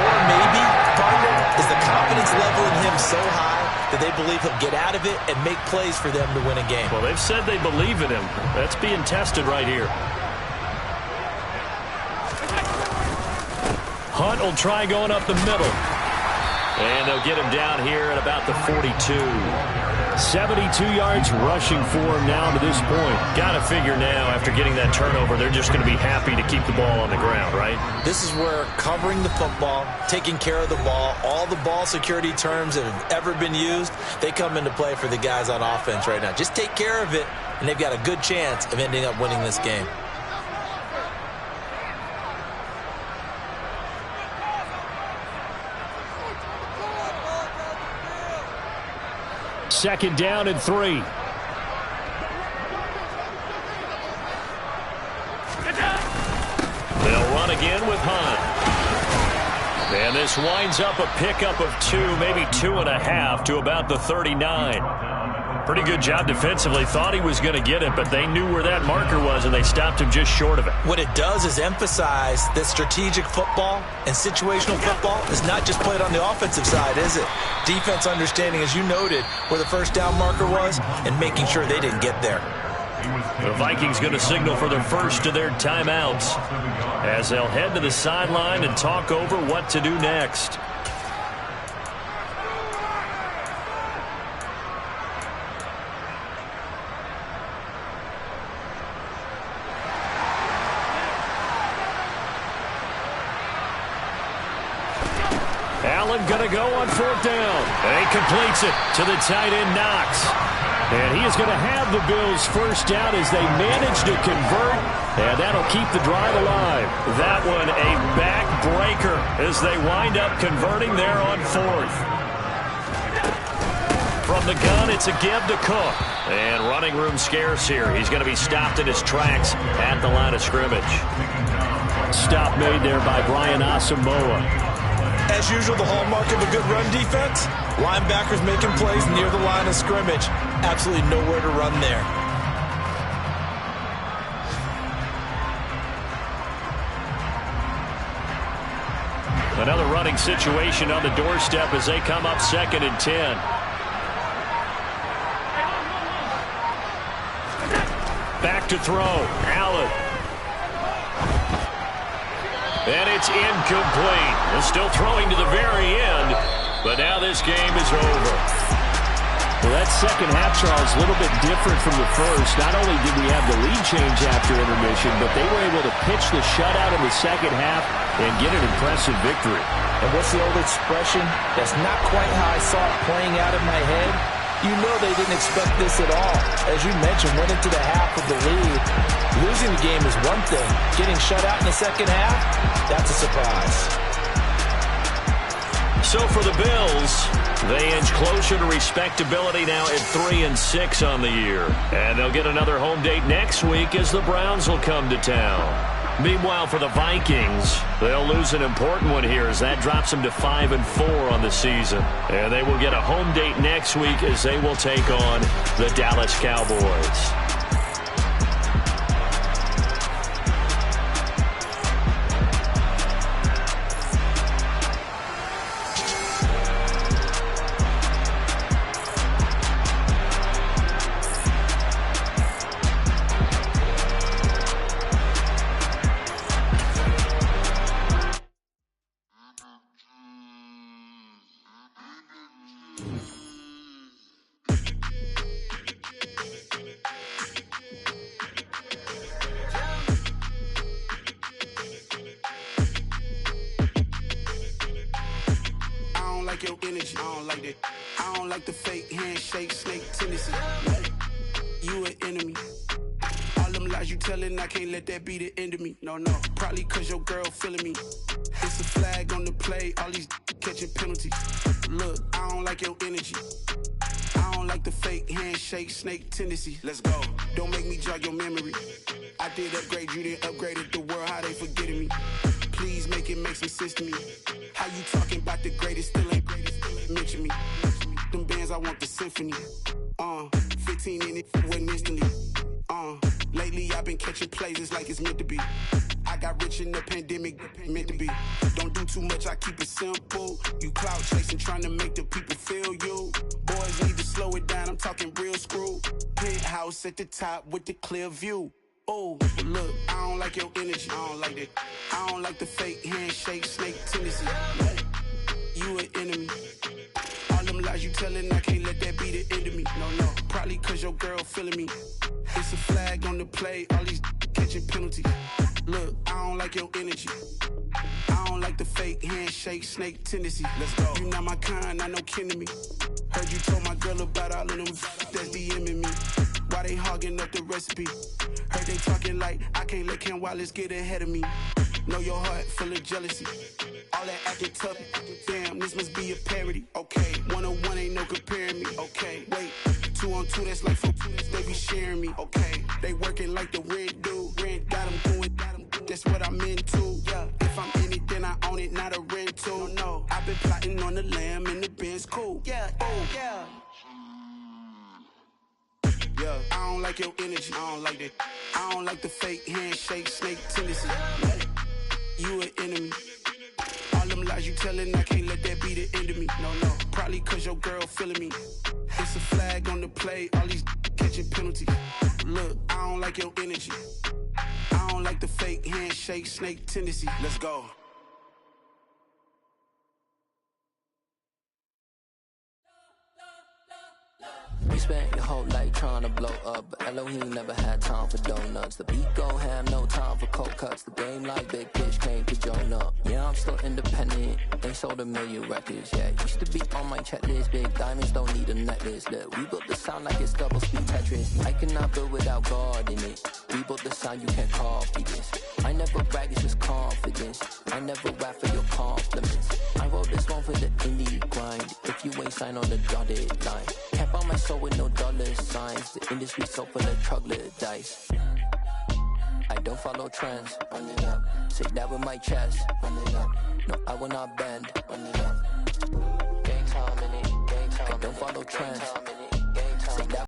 Or maybe, partner, is the confidence level in him so high that they believe he'll get out of it and make plays for them to win a game. Well, they've said they believe in him. That's being tested right here. Hunt will try going up the middle. And they'll get him down here at about the 42. 72 yards rushing for him now to this point. Got to figure now, after getting that turnover, they're just going to be happy to keep the ball on the ground, right? This is where covering the football, taking care of the ball, all the ball security terms that have ever been used, they come into play for the guys on offense right now. Just take care of it, and they've got a good chance of ending up winning this game. Second down and 3. They'll again with Hunt. And this winds up a pickup of 2, maybe 2.5 to about the 39. Pretty good job defensively. Thought he was going to get it, but they knew where that marker was, and they stopped him just short of it. What it does is emphasize that strategic football and situational football is not just played on the offensive side, is it? Defense understanding, as you noted, where the first down marker was and making sure they didn't get there. The Vikings going to signal for their first of their timeouts as they'll head to the sideline and talk over what to do next. Allen going to go on 4th down. And he completes it to the tight end, Knox. And he is going to have the Bills first down as they manage to convert. And that'll keep the drive alive. That one a backbreaker as they wind up converting there on 4th. From the gun, it's a give to Cook. And running room scarce here. He's going to be stopped in his tracks at the line of scrimmage. Stop made there by Brian Asamoah. As usual, the hallmark of a good run defense, linebackers making plays near the line of scrimmage. Absolutely nowhere to run there. Another running situation on the doorstep as they come up 2nd and 10. Back to throw. Allen. And it's incomplete. They're still throwing to the very end, but now this game is over. Well, that second half, Charles, a little bit different from the first. Not only did we have the lead change after intermission, but they were able to pitch the shutout in the second half and get an impressive victory. And what's the old expression? That's not quite how I saw it playing out in my head. You know they didn't expect this at all. As you mentioned, went into the half of the lead. Losing the game is one thing. Getting shut out in the second half, that's a surprise. So for the Bills, they inch closer to respectability now at 3-6 on the year. And they'll get another home date next week as the Browns will come to town. Meanwhile, for the Vikings, they'll lose an important one here as that drops them to 5-4 on the season. And they will get a home date next week as they will take on the Dallas Cowboys. Your energy, I don't like that. I don't like the fake handshake, snake tendency. You an enemy. All them lies you telling, I can't let that be the end of me. No, probably cause your girl feeling me. It's a flag on the play, all these catching penalties. Look, I don't like your energy. I don't like the fake handshake, snake tendency. Let's go. Don't make me jog your memory. I did upgrade, you didn't upgrade it. The world, how they forgetting me. Please make it make some sense to me. How you talking about the greatest, still ain't mention me. Them bands, I want the symphony. 15 in it, wasn't instantly. Lately I've been catching plays, it's like it's meant to be. I got rich in the pandemic, meant to be. Don't do too much, I keep it simple. You clout chasing, trying to make the people feel you. Boys need to slow it down, I'm talking real screw. Penthouse at the top with the clear view. Oh, look, I don't like your energy, I don't like that. I don't like the fake handshake, snake tendency. You an enemy. All them lies you telling, I can't let that be the end of me. No, probably cause your girl feeling me. It's a flag on the play, all these catching penalties. Look, I don't like your energy. I don't like the fake handshake, snake tendency. Let's go. You not my kind, I know kin to me. Heard you told my girl about all of them that's DMing me. Why they hogging up the recipe? Heard they talking like I can't let Ken Wallace get ahead of me. Know your heart full of jealousy. All that acting tough, damn, this must be a parody. Okay, 1-on-1 ain't no comparing me. Okay, wait, 2-on-2, that's like 4-2, they be sharing me. Okay, they working like the rent dude. Rent got them going, that's what I'm into. Yeah, own it, not a rental. No, I've been plotting on the lamb and the Benz cool. Yeah, yeah. Yeah, I don't like your energy. I don't like that. I don't like the fake handshake, snake tendency. You an enemy. All them lies you telling, I can't let that be the end of me. No, probably cause your girl feeling me. It's a flag on the play, all these catching penalties. Look, I don't like your energy. I don't like the fake handshake, snake tendency. Let's go. You spent your whole life trying to blow up, but Elohim never had time for donuts. The beat go ham, no time for cold cuts. The game like Big Pitch came to Jonah. Yeah, I'm still independent, ain't sold a million records. Yeah, used to be on my checklist. Big diamonds don't need a necklace. Look, we built the sound like it's double speed Tetris. I cannot build without God in it. We built the sound, you can't copy this. I never brag, it's just confidence. I never rap for your compliments. I wrote this one for the indie grind. If you ain't signed on the dotted line, can't buy my soul with no dollar signs. The industry so full of troglodytes. I don't follow trends. Run it up. Say that with my chest. Run it up. No, I will not bend. Run it up. Gang time in it. Gang time. I don't follow trends.